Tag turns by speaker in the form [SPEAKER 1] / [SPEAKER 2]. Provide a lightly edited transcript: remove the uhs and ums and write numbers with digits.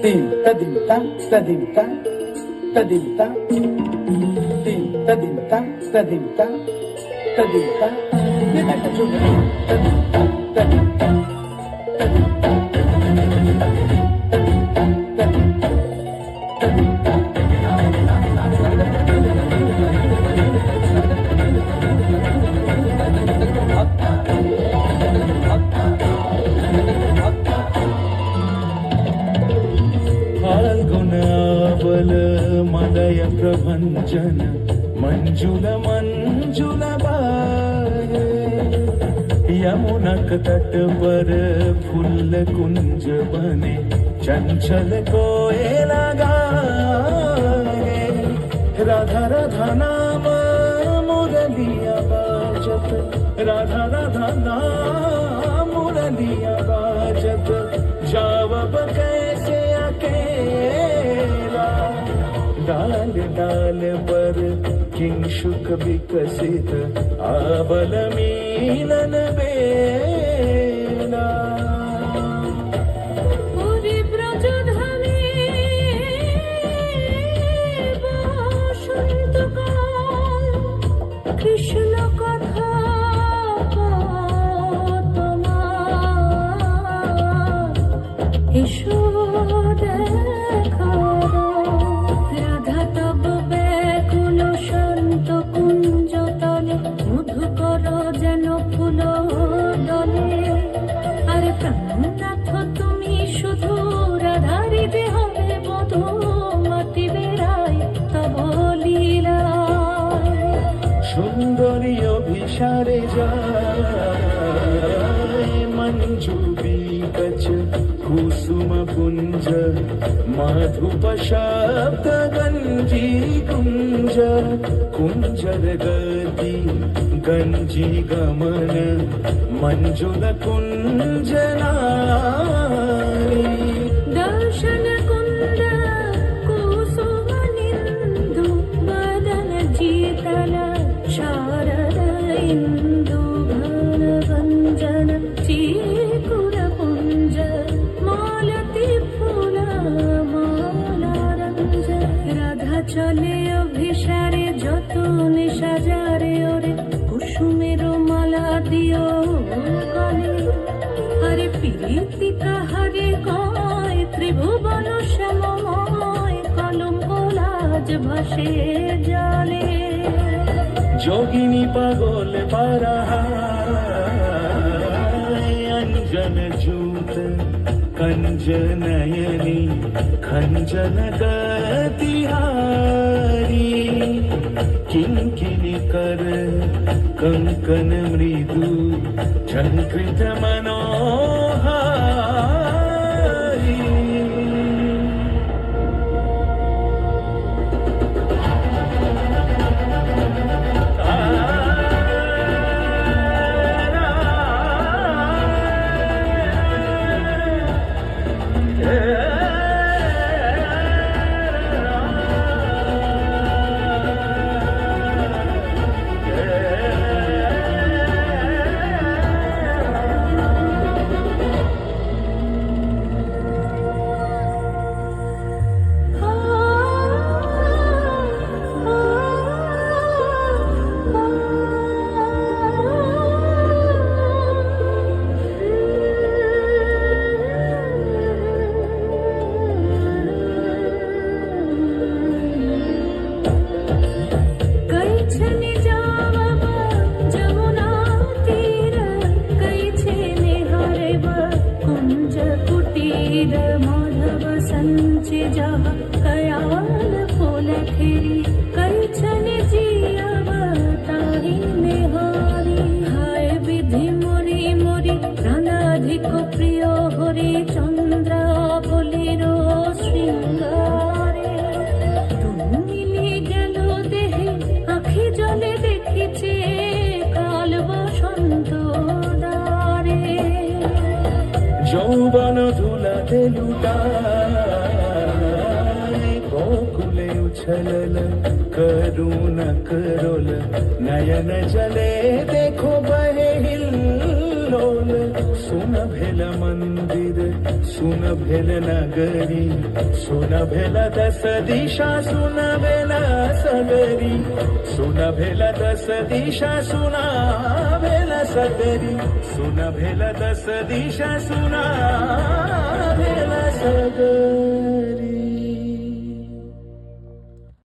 [SPEAKER 1] তিন তদিন তা তদিন তা তদিন তা তিন তদিন তা তদিন তা তদিন তা এটা চলে তদিন তা তদিন তা তদিন তা
[SPEAKER 2] फाल्गुनावल मलय प्रभंजन मंजुल मंजुल बाय यमुनक तट पर फूल कुंज बने चंचल कोयला गाए राधा राधा नाम मुरलिया बाजत राधा राधा नाम मुरलिया बाजत जावब कैसे अकेला डाल डाल पर किंशुक विकसित आबल मीलन बेला
[SPEAKER 3] কৃষ্ণ কথা তোমার এসো দেখা রাধা তব ব্যাকুল শান্ত কুঞ্জ তলে মধুকর যেন ফুল দলে আরে প্রাণনাথ তুমি শুধু রাধারি দেহে বধূ মাটি বেড়ায় তব লীলা
[SPEAKER 2] সুন্দরী অভিসারে যায় মঞ্জু বিকচ কুসুম পুঞ্জ মাধুপ শব্দ গঞ্জি কুঞ্জ কুঞ্জর গতি গঞ্জি গমন মঞ্জুল কুঞ্জ নারী
[SPEAKER 3] দর্শন কুন্দ কুসুম নিন্দু বদন జీతల శారద ఇందు ఘన భంజన చీకుర పుంజ మాలతి ফুল মালারঞ্জ রাধা চলে অভিসারে যতনে সাজারে ওরে কুসুমের মালা দিও গলে আরে প্রীতি কাহারে কয় ত্রিভুবন শ্যামময় কলঙ্ক লাজ ভাসে জলে
[SPEAKER 2] जोगिनी पागोल पारा अंजन जूत कंजनयनी खंजन गतिहारी किंकिनी कर कंकन मृदु झंकृत मनोहारी
[SPEAKER 3] माधव संचि जहाँ कयाल फूल खिरी कई छन जियब ताही नेहारी हाय विधि मोरी मोरी प्राणाधिक प्रिय हरि चंद्र बलिरो श्रृंगारे তুমি মিলি গেল দেহে আখি জলে দেখিছে কাল বসন্ত দ্বারে
[SPEAKER 2] যৌবন ধুলাতে লুটায় গোকুলে উছলল করুণ করোল নয়ন জলে দেখো বহে হিল্লোল सुन भेल मंदिर सुन भेल नगरी सुन भेल 10 दिशा सुन भेल सगरी सुन भेल 10 दिशा सुना भेल सगरी सुन भेल 10 दिशा सुना भेल सगरी